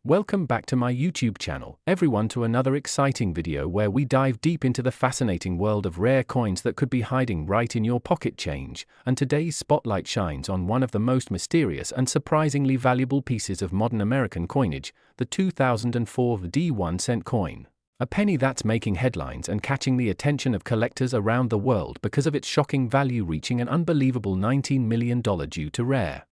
Welcome back to my YouTube channel, everyone, to another exciting video where we dive deep into the fascinating world of rare coins that could be hiding right in your pocket change, and today's spotlight shines on one of the most mysterious and surprisingly valuable pieces of modern American coinage, the 2004 D1-cent coin. A penny that's making headlines and catching the attention of collectors around the world because of its shocking value reaching an unbelievable $19 million due to rare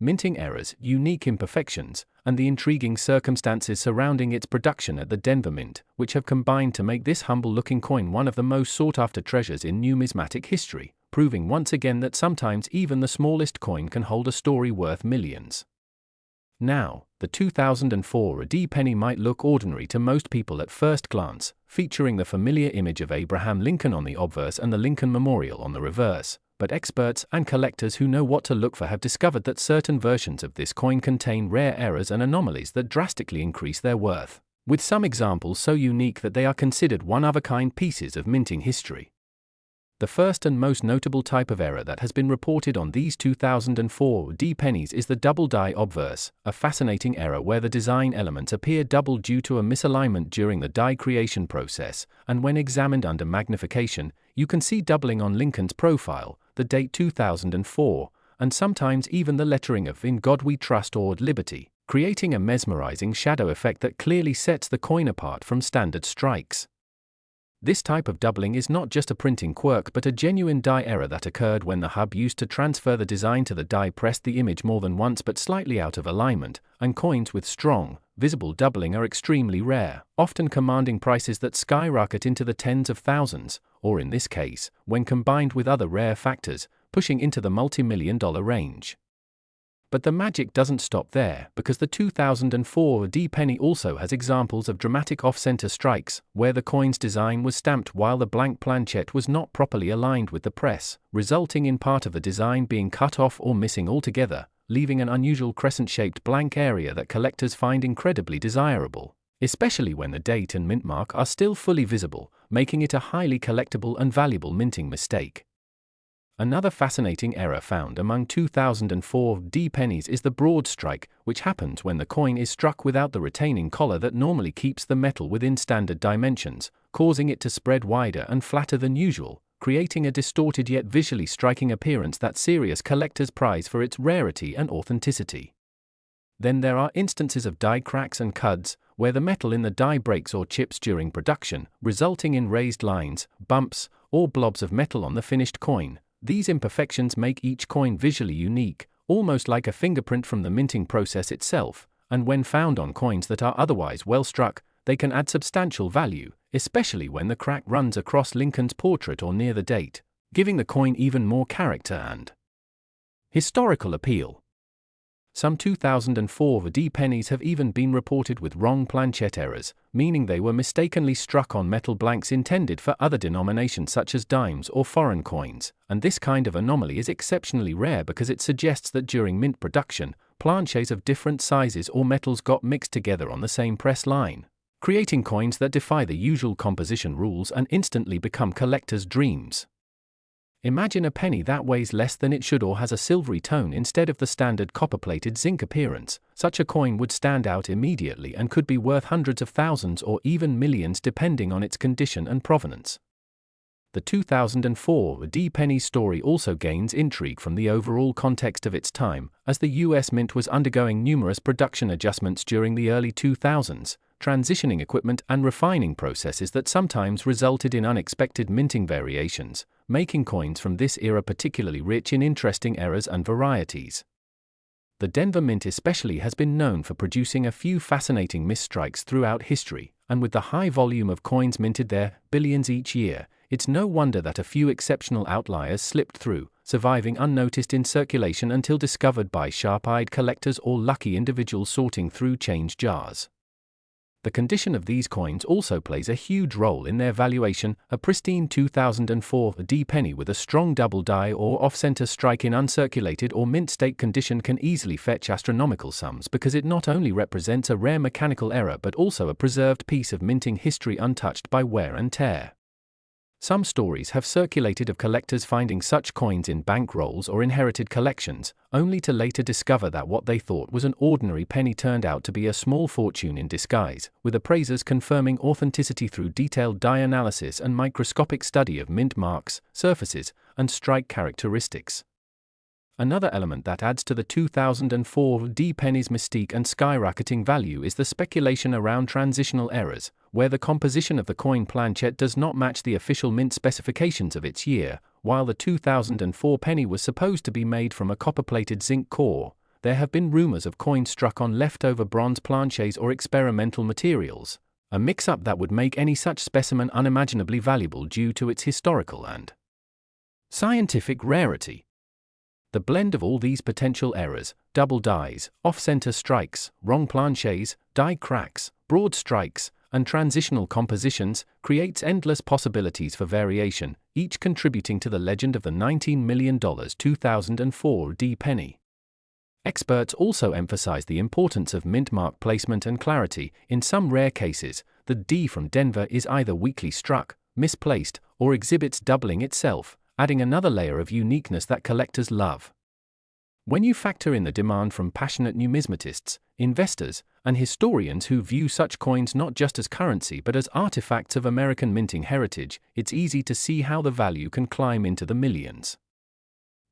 minting errors, unique imperfections, and the intriguing circumstances surrounding its production at the Denver Mint, which have combined to make this humble-looking coin one of the most sought-after treasures in numismatic history, proving once again that sometimes even the smallest coin can hold a story worth millions. Now, the 2004 D penny might look ordinary to most people at first glance, featuring the familiar image of Abraham Lincoln on the obverse and the Lincoln Memorial on the reverse. But experts and collectors who know what to look for have discovered that certain versions of this coin contain rare errors and anomalies that drastically increase their worth, with some examples so unique that they are considered one-of-a-kind pieces of minting history. The first and most notable type of error that has been reported on these 2004 D pennies is the double die obverse, a fascinating error where the design elements appear double due to a misalignment during the die creation process, and when examined under magnification, you can see doubling on Lincoln's profile, the date 2004, and sometimes even the lettering of "In God We Trust" or "Liberty," creating a mesmerizing shadow effect that clearly sets the coin apart from standard strikes. This type of doubling is not just a printing quirk but a genuine die error that occurred when the hub used to transfer the design to the die pressed the image more than once but slightly out of alignment, and coins with strong, visible doubling are extremely rare, often commanding prices that skyrocket into the tens of thousands, or in this case, when combined with other rare factors, pushing into the multi-million-dollar range. But the magic doesn't stop there, because the 2004 D penny also has examples of dramatic off-center strikes, where the coin's design was stamped while the blank planchette was not properly aligned with the press, resulting in part of the design being cut off or missing altogether, leaving an unusual crescent-shaped blank area that collectors find incredibly desirable, especially when the date and mint mark are still fully visible, making it a highly collectible and valuable minting mistake. Another fascinating error found among 2004 D pennies is the broad strike, which happens when the coin is struck without the retaining collar that normally keeps the metal within standard dimensions, causing it to spread wider and flatter than usual, creating a distorted yet visually striking appearance that serious collectors prize for its rarity and authenticity. Then there are instances of die cracks and cuds, where the metal in the die breaks or chips during production, resulting in raised lines, bumps, or blobs of metal on the finished coin. These imperfections make each coin visually unique, almost like a fingerprint from the minting process itself, and when found on coins that are otherwise well struck, they can add substantial value, especially when the crack runs across Lincoln's portrait or near the date, giving the coin even more character and historical appeal. Some 2004 D pennies have even been reported with wrong planchette errors, meaning they were mistakenly struck on metal blanks intended for other denominations such as dimes or foreign coins, and this kind of anomaly is exceptionally rare because it suggests that during mint production, planchets of different sizes or metals got mixed together on the same press line, creating coins that defy the usual composition rules and instantly become collectors' dreams. Imagine a penny that weighs less than it should or has a silvery tone instead of the standard copper-plated zinc appearance. Such a coin would stand out immediately and could be worth hundreds of thousands or even millions depending on its condition and provenance. The 2004 D penny story also gains intrigue from the overall context of its time, as the US Mint was undergoing numerous production adjustments during the early 2000s, transitioning equipment and refining processes that sometimes resulted in unexpected minting variations, making coins from this era particularly rich in interesting errors and varieties. The Denver Mint especially has been known for producing a few fascinating misstrikes throughout history, and with the high volume of coins minted there, billions each year, it's no wonder that a few exceptional outliers slipped through, surviving unnoticed in circulation until discovered by sharp-eyed collectors or lucky individuals sorting through change jars. The condition of these coins also plays a huge role in their valuation. A pristine 2004 D penny with a strong double die or off-center strike in uncirculated or mint state condition can easily fetch astronomical sums because it not only represents a rare mechanical error but also a preserved piece of minting history untouched by wear and tear. Some stories have circulated of collectors finding such coins in bank rolls or inherited collections, only to later discover that what they thought was an ordinary penny turned out to be a small fortune in disguise, with appraisers confirming authenticity through detailed die analysis and microscopic study of mint marks, surfaces, and strike characteristics. Another element that adds to the 2004 D penny's mystique and skyrocketing value is the speculation around transitional errors, where the composition of the coin planchet does not match the official mint specifications of its year. While the 2004 penny was supposed to be made from a copper-plated zinc core, there have been rumors of coins struck on leftover bronze planchets or experimental materials, a mix-up that would make any such specimen unimaginably valuable due to its historical and scientific rarity. The blend of all these potential errors, double dies, off-center strikes, wrong planchets, die cracks, broad strikes, and transitional compositions, creates endless possibilities for variation, each contributing to the legend of the $19 million 2004 D penny. Experts also emphasize the importance of mint mark placement and clarity. In some rare cases, the D from Denver is either weakly struck, misplaced, or exhibits doubling itself, adding another layer of uniqueness that collectors love. When you factor in the demand from passionate numismatists, investors, and historians who view such coins not just as currency but as artifacts of American minting heritage, it's easy to see how the value can climb into the millions.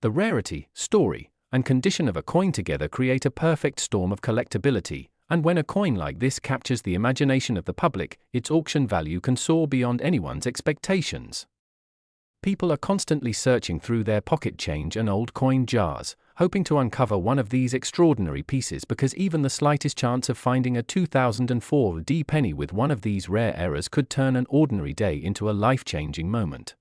The rarity, story, and condition of a coin together create a perfect storm of collectability, and when a coin like this captures the imagination of the public, its auction value can soar beyond anyone's expectations. People are constantly searching through their pocket change and old coin jars, hoping to uncover one of these extraordinary pieces because even the slightest chance of finding a 2004 D penny with one of these rare errors could turn an ordinary day into a life-changing moment.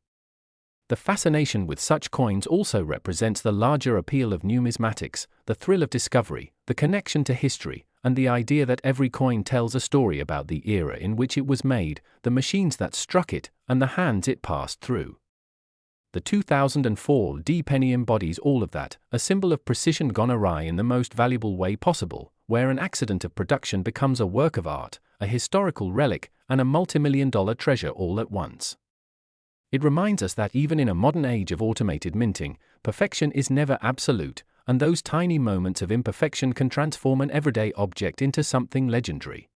The fascination with such coins also represents the larger appeal of numismatics, the thrill of discovery, the connection to history, and the idea that every coin tells a story about the era in which it was made, the machines that struck it, and the hands it passed through. The 2004 D penny embodies all of that, a symbol of precision gone awry in the most valuable way possible, where an accident of production becomes a work of art, a historical relic, and a multimillion-dollar treasure all at once. It reminds us that even in a modern age of automated minting, perfection is never absolute, and those tiny moments of imperfection can transform an everyday object into something legendary.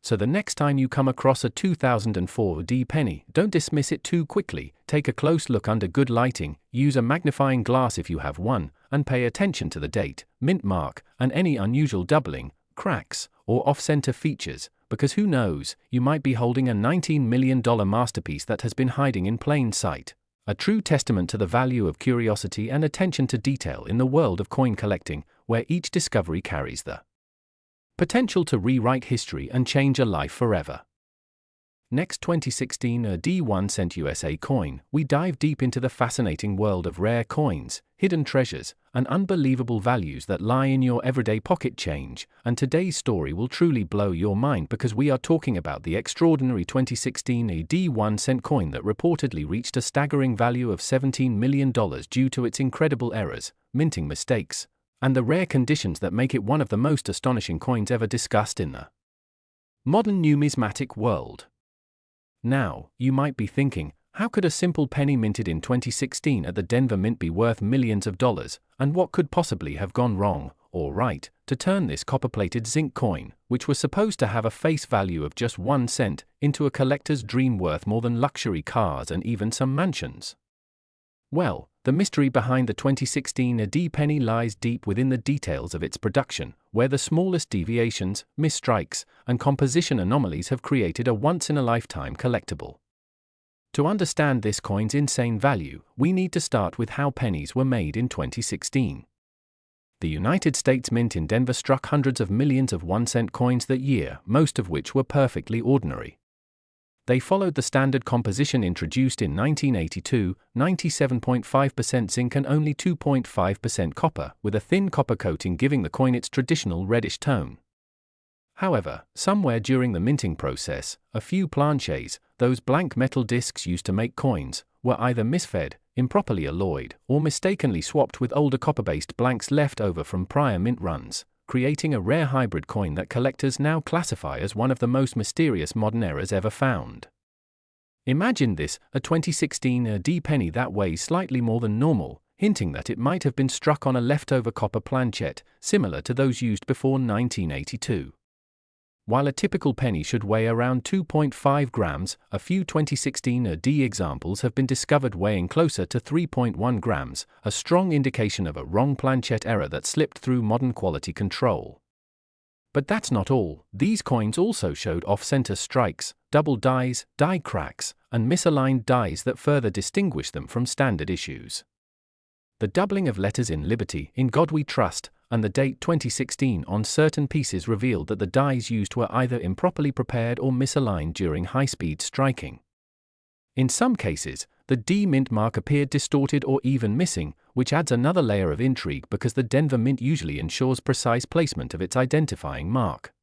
So the next time you come across a 2004 D penny, don't dismiss it too quickly. Take a close look under good lighting, use a magnifying glass if you have one, and pay attention to the date, mint mark, and any unusual doubling, cracks, or off-center features, because who knows, you might be holding a $19 million masterpiece that has been hiding in plain sight. A true testament to the value of curiosity and attention to detail in the world of coin collecting, where each discovery carries the potential to rewrite history and change a life forever. Next, 2016 a D1 cent USA coin, we dive deep into the fascinating world of rare coins, hidden treasures, and unbelievable values that lie in your everyday pocket change, and today's story will truly blow your mind because we are talking about the extraordinary 2016 a D1 cent coin that reportedly reached a staggering value of $17 million due to its incredible errors, minting mistakes, and the rare conditions that make it one of the most astonishing coins ever discussed in the modern numismatic world. Now, you might be thinking, how could a simple penny minted in 2016 at the Denver Mint be worth millions of dollars, and what could possibly have gone wrong, or right, to turn this copper-plated zinc coin, which was supposed to have a face value of just 1 cent, into a collector's dream worth more than luxury cars and even some mansions? Well, the mystery behind the 2016 D penny lies deep within the details of its production, where the smallest deviations, misstrikes, and composition anomalies have created a once-in-a-lifetime collectible. To understand this coin's insane value, we need to start with how pennies were made in 2016. The United States Mint in Denver struck hundreds of millions of 1-cent coins that year, most of which were perfectly ordinary. They followed the standard composition introduced in 1982, 97.5% zinc and only 2.5% copper, with a thin copper coating giving the coin its traditional reddish tone. However, somewhere during the minting process, a few planchets, those blank metal discs used to make coins, were either misfed, improperly alloyed, or mistakenly swapped with older copper-based blanks left over from prior mint runs, creating a rare hybrid coin that collectors now classify as one of the most mysterious modern errors ever found. Imagine this, a 2016 D penny that weighs slightly more than normal, hinting that it might have been struck on a leftover copper planchet, similar to those used before 1982. While a typical penny should weigh around 2.5 grams, a few 2016 D examples have been discovered weighing closer to 3.1 grams, a strong indication of a wrong planchet error that slipped through modern quality control. But that's not all. These coins also showed off-center strikes, double dies, die cracks, and misaligned dies that further distinguish them from standard issues. The doubling of letters in Liberty, In God We Trust, and the date 2016 on certain pieces revealed that the dies used were either improperly prepared or misaligned during high-speed striking. In some cases, the D Mint mark appeared distorted or even missing, which adds another layer of intrigue because the Denver Mint usually ensures precise placement of its identifying mark.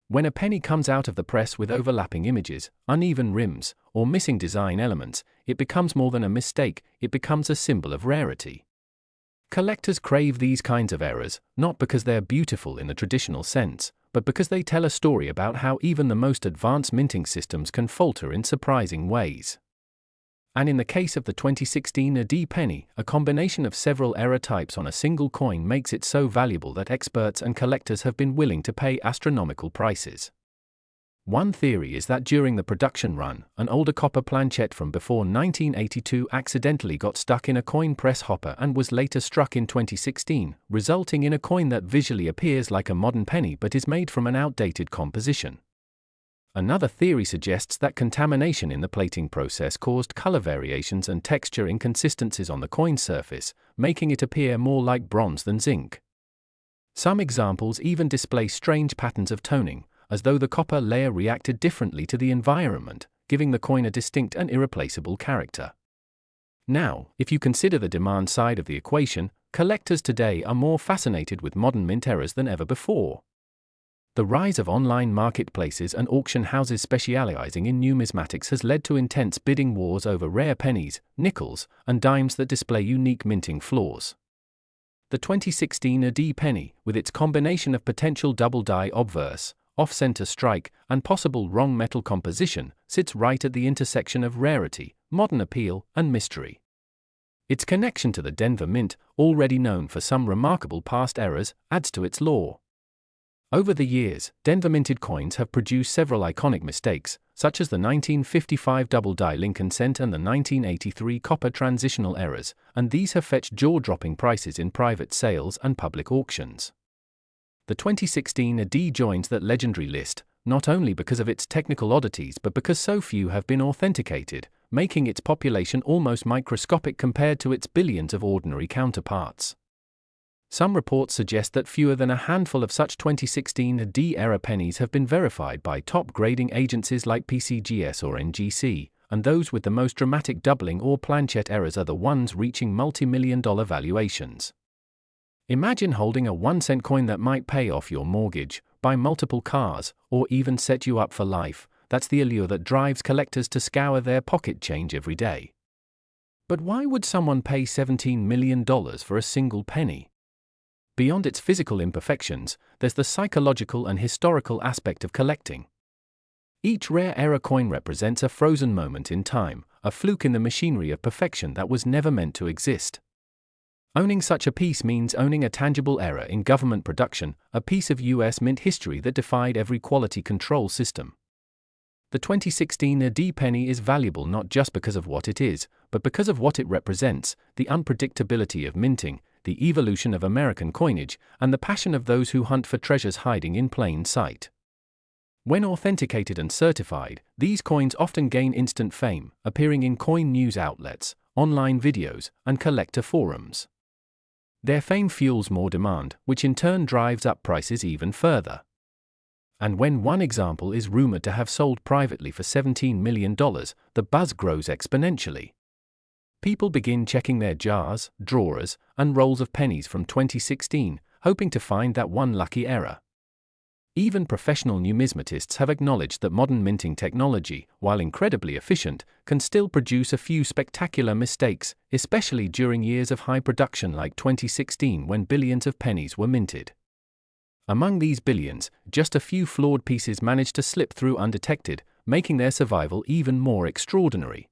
When a penny comes out of the press with overlapping images, uneven rims, or missing design elements, it becomes more than a mistake, it becomes a symbol of rarity. Collectors crave these kinds of errors, not because they're beautiful in the traditional sense, but because they tell a story about how even the most advanced minting systems can falter in surprising ways. And in the case of the 2016 D penny, a combination of several error types on a single coin makes it so valuable that experts and collectors have been willing to pay astronomical prices. One theory is that during the production run, an older copper planchet from before 1982 accidentally got stuck in a coin press hopper and was later struck in 2016, resulting in a coin that visually appears like a modern penny but is made from an outdated composition. Another theory suggests that contamination in the plating process caused color variations and texture inconsistencies on the coin surface, making it appear more like bronze than zinc. Some examples even display strange patterns of toning, as though the copper layer reacted differently to the environment, giving the coin a distinct and irreplaceable character. Now, if you consider the demand side of the equation, collectors today are more fascinated with modern mint errors than ever before. The rise of online marketplaces and auction houses specializing in numismatics has led to intense bidding wars over rare pennies, nickels, and dimes that display unique minting flaws. The 2016 D penny, with its combination of potential double die obverse, off-center strike, and possible wrong metal composition, sits right at the intersection of rarity, modern appeal, and mystery. Its connection to the Denver Mint, already known for some remarkable past errors, adds to its lore. Over the years, Denver minted coins have produced several iconic mistakes, such as the 1955 double-die Lincoln cent and the 1983 copper transitional errors, and these have fetched jaw-dropping prices in private sales and public auctions. The 2016 D joins that legendary list, not only because of its technical oddities but because so few have been authenticated, making its population almost microscopic compared to its billions of ordinary counterparts. Some reports suggest that fewer than a handful of such 2016 D error pennies have been verified by top grading agencies like PCGS or NGC, and those with the most dramatic doubling or planchet errors are the ones reaching multi-million-dollar valuations. Imagine holding a 1-cent coin that might pay off your mortgage, buy multiple cars, or even set you up for life. That's the allure that drives collectors to scour their pocket change every day. But why would someone pay $17 million for a single penny? Beyond its physical imperfections, there's the psychological and historical aspect of collecting. Each rare error coin represents a frozen moment in time, a fluke in the machinery of perfection that was never meant to exist. Owning such a piece means owning a tangible error in government production, a piece of U.S. mint history that defied every quality control system. The 2016 D penny is valuable not just because of what it is, but because of what it represents: the unpredictability of minting, the evolution of American coinage, and the passion of those who hunt for treasures hiding in plain sight. When authenticated and certified, these coins often gain instant fame, appearing in coin news outlets, online videos, and collector forums. Their fame fuels more demand, which in turn drives up prices even further. And when one example is rumored to have sold privately for $17 million, the buzz grows exponentially. People begin checking their jars, drawers, and rolls of pennies from 2016, hoping to find that one lucky error. Even professional numismatists have acknowledged that modern minting technology, while incredibly efficient, can still produce a few spectacular mistakes, especially during years of high production like 2016 when billions of pennies were minted. Among these billions, just a few flawed pieces managed to slip through undetected, making their survival even more extraordinary.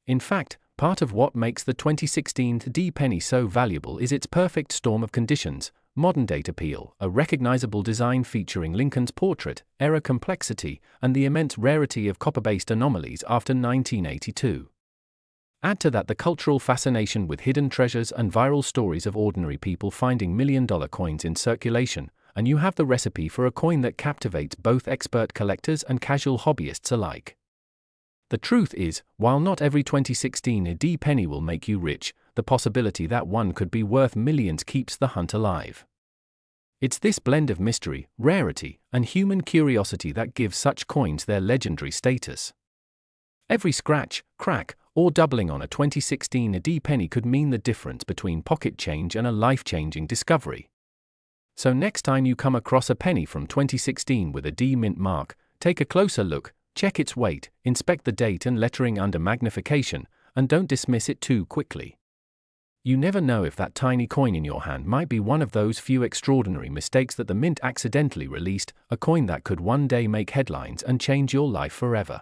In fact, part of what makes the 2016 D penny so valuable is its perfect storm of conditions: modern date appeal, a recognizable design featuring Lincoln's portrait, error complexity, and the immense rarity of copper-based anomalies after 1982. Add to that the cultural fascination with hidden treasures and viral stories of ordinary people finding million-dollar coins in circulation, and you have the recipe for a coin that captivates both expert collectors and casual hobbyists alike. The truth is, while not every 2016 D penny will make you rich, the possibility that one could be worth millions keeps the hunt alive. It's this blend of mystery, rarity, and human curiosity that gives such coins their legendary status. Every scratch, crack, or doubling on a 2016 D penny could mean the difference between pocket change and a life-changing discovery. So next time you come across a penny from 2016 with a D mint mark, take a closer look, check its weight, inspect the date and lettering under magnification, and don't dismiss it too quickly. You never know if that tiny coin in your hand might be one of those few extraordinary mistakes that the mint accidentally released, a coin that could one day make headlines and change your life forever.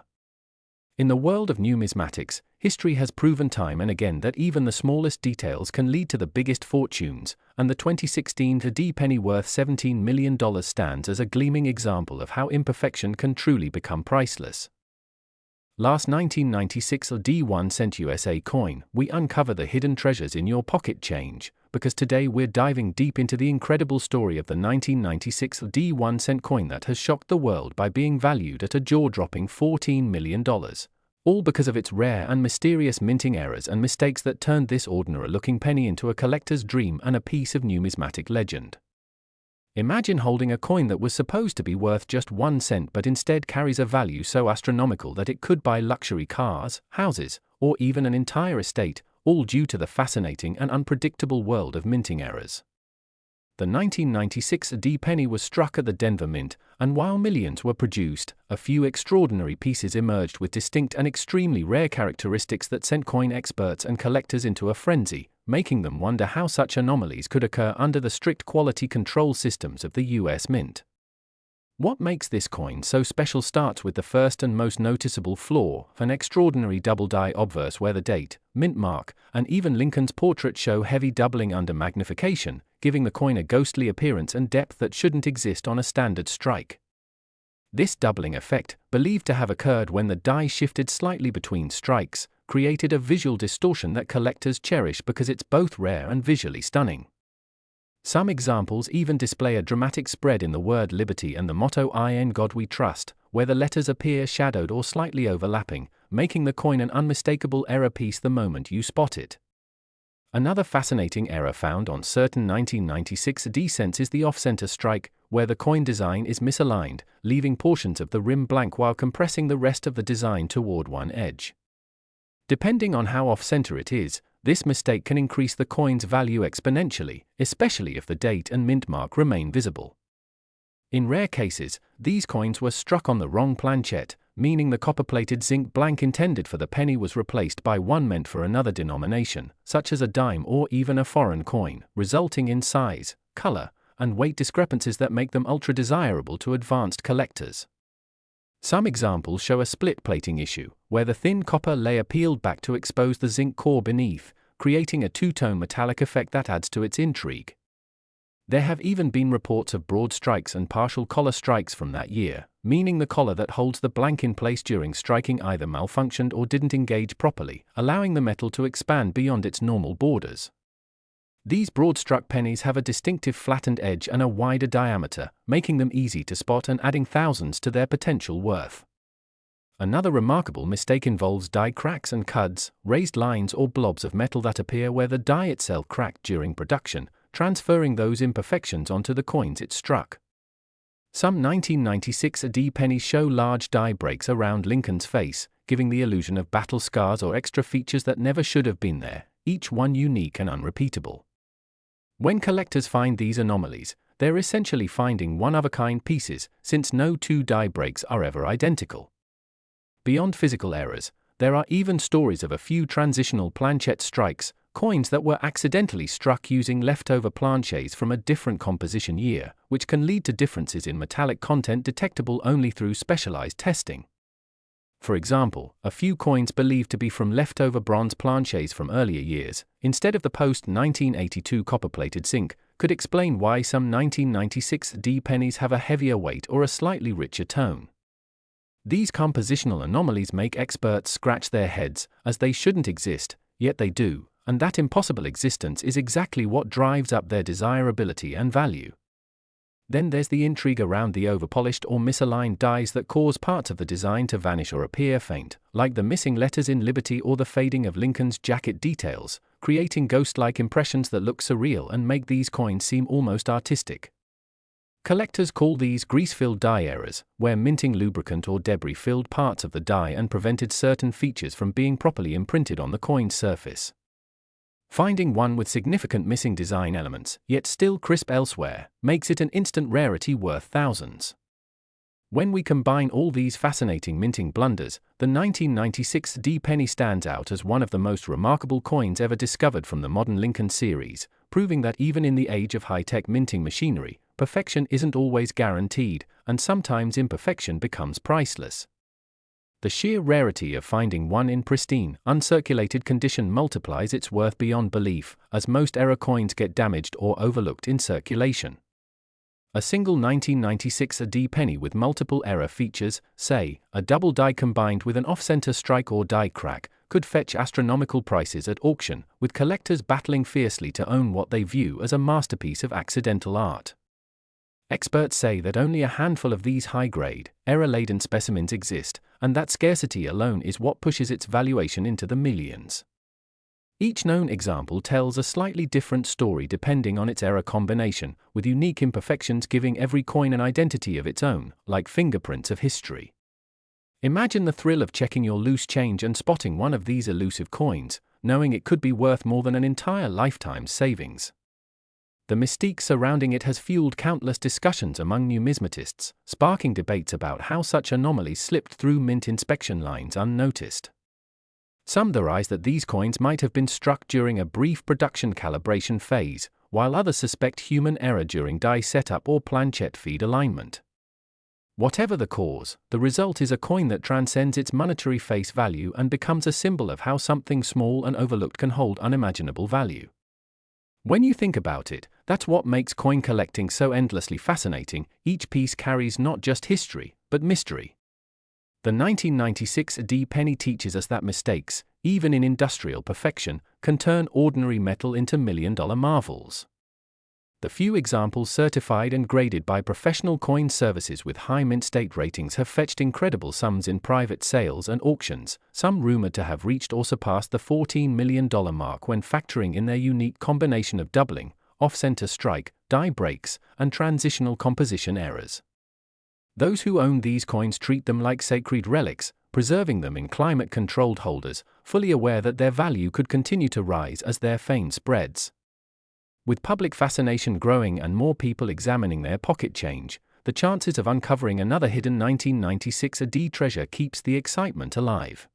In the world of numismatics, history has proven time and again that even the smallest details can lead to the biggest fortunes, and the 2016 D penny worth $17 million stands as a gleaming example of how imperfection can truly become priceless. Last 1996 D 1 cent USA coin, we uncover the hidden treasures in your pocket change, because today we're diving deep into the incredible story of the 1996 D 1 cent coin that has shocked the world by being valued at a jaw-dropping $14 million. All because of its rare and mysterious minting errors and mistakes that turned this ordinary-looking penny into a collector's dream and a piece of numismatic legend. Imagine holding a coin that was supposed to be worth just 1 cent but instead carries a value so astronomical that it could buy luxury cars, houses, or even an entire estate, all due to the fascinating and unpredictable world of minting errors. The 1996 D penny was struck at the Denver Mint, and while millions were produced, a few extraordinary pieces emerged with distinct and extremely rare characteristics that sent coin experts and collectors into a frenzy, making them wonder how such anomalies could occur under the strict quality control systems of the US Mint. What makes this coin so special starts with the first and most noticeable flaw: an extraordinary double-die obverse where the date, mint mark, and even Lincoln's portrait show heavy doubling under magnification, giving the coin a ghostly appearance and depth that shouldn't exist on a standard strike. This doubling effect, believed to have occurred when the die shifted slightly between strikes, created a visual distortion that collectors cherish because it's both rare and visually stunning. Some examples even display a dramatic spread in the word liberty and the motto "In God We Trust," where the letters appear shadowed or slightly overlapping, making the coin an unmistakable error piece the moment you spot it. Another fascinating error found on certain 1996 D cents is the off-center strike, where the coin design is misaligned, leaving portions of the rim blank while compressing the rest of the design toward one edge. Depending on how off-center it is, this mistake can increase the coin's value exponentially, especially if the date and mint mark remain visible. In rare cases, these coins were struck on the wrong planchet, meaning the copper-plated zinc blank intended for the penny was replaced by one meant for another denomination, such as a dime or even a foreign coin, resulting in size, color, and weight discrepancies that make them ultra-desirable to advanced collectors. Some examples show a split plating issue, where the thin copper layer peeled back to expose the zinc core beneath, creating a two-tone metallic effect that adds to its intrigue. There have even been reports of broad strikes and partial collar strikes from that year, meaning the collar that holds the blank in place during striking either malfunctioned or didn't engage properly, allowing the metal to expand beyond its normal borders. These broad-struck pennies have a distinctive flattened edge and a wider diameter, making them easy to spot and adding thousands to their potential worth. Another remarkable mistake involves die cracks and cuds, raised lines or blobs of metal that appear where the die itself cracked during production, transferring those imperfections onto the coins it struck. Some 1996 D pennies show large die breaks around Lincoln's face, giving the illusion of battle scars or extra features that never should have been there, each one unique and unrepeatable. When collectors find these anomalies, they're essentially finding one-of-a-kind pieces, since no two die breaks are ever identical. Beyond physical errors, there are even stories of a few transitional planchet strikes, coins that were accidentally struck using leftover planchets from a different composition year, which can lead to differences in metallic content detectable only through specialized testing. For example, a few coins believed to be from leftover bronze planchets from earlier years, instead of the post-1982 copper-plated zinc, could explain why some 1996 D pennies have a heavier weight or a slightly richer tone. These compositional anomalies make experts scratch their heads, as they shouldn't exist, yet they do, and that impossible existence is exactly what drives up their desirability and value. Then there's the intrigue around the overpolished or misaligned dies that cause parts of the design to vanish or appear faint, like the missing letters in Liberty or the fading of Lincoln's jacket details, creating ghost-like impressions that look surreal and make these coins seem almost artistic. Collectors call these grease-filled die errors, where minting lubricant or debris filled parts of the die and prevented certain features from being properly imprinted on the coin's surface. Finding one with significant missing design elements, yet still crisp elsewhere, makes it an instant rarity worth thousands. When we combine all these fascinating minting blunders, the 1996 D penny stands out as one of the most remarkable coins ever discovered from the modern Lincoln series, proving that even in the age of high-tech minting machinery, perfection isn't always guaranteed, and sometimes imperfection becomes priceless. The sheer rarity of finding one in pristine, uncirculated condition multiplies its worth beyond belief, as most error coins get damaged or overlooked in circulation. A single 1996 D penny with multiple error features, say, a double die combined with an off-center strike or die crack, could fetch astronomical prices at auction, with collectors battling fiercely to own what they view as a masterpiece of accidental art. Experts say that only a handful of these high-grade, error-laden specimens exist, and that scarcity alone is what pushes its valuation into the millions. Each known example tells a slightly different story depending on its error combination, with unique imperfections giving every coin an identity of its own, like fingerprints of history. Imagine the thrill of checking your loose change and spotting one of these elusive coins, knowing it could be worth more than an entire lifetime's savings. The mystique surrounding it has fueled countless discussions among numismatists, sparking debates about how such anomalies slipped through mint inspection lines unnoticed. Some theorize that these coins might have been struck during a brief production calibration phase, while others suspect human error during die setup or planchette feed alignment. Whatever the cause, the result is a coin that transcends its monetary face value and becomes a symbol of how something small and overlooked can hold unimaginable value. When you think about it, that's what makes coin collecting so endlessly fascinating. Each piece carries not just history, but mystery. The 1996 D penny teaches us that mistakes, even in industrial perfection, can turn ordinary metal into million-dollar marvels. The few examples certified and graded by professional coin services with high mint state ratings have fetched incredible sums in private sales and auctions, some rumored to have reached or surpassed the $14 million mark when factoring in their unique combination of doubling, off-center strike, die breaks, and transitional composition errors. Those who own these coins treat them like sacred relics, preserving them in climate-controlled holders, fully aware that their value could continue to rise as their fame spreads. With public fascination growing and more people examining their pocket change, the chances of uncovering another hidden 1996 D treasure keeps the excitement alive.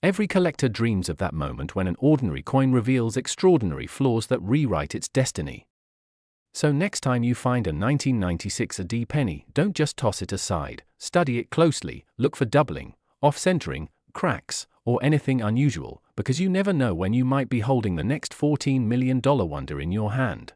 Every collector dreams of that moment when an ordinary coin reveals extraordinary flaws that rewrite its destiny. So next time you find a 1996 D penny, don't just toss it aside, study it closely, look for doubling, off-centering, cracks, or anything unusual, because you never know when you might be holding the next $14 million wonder in your hand.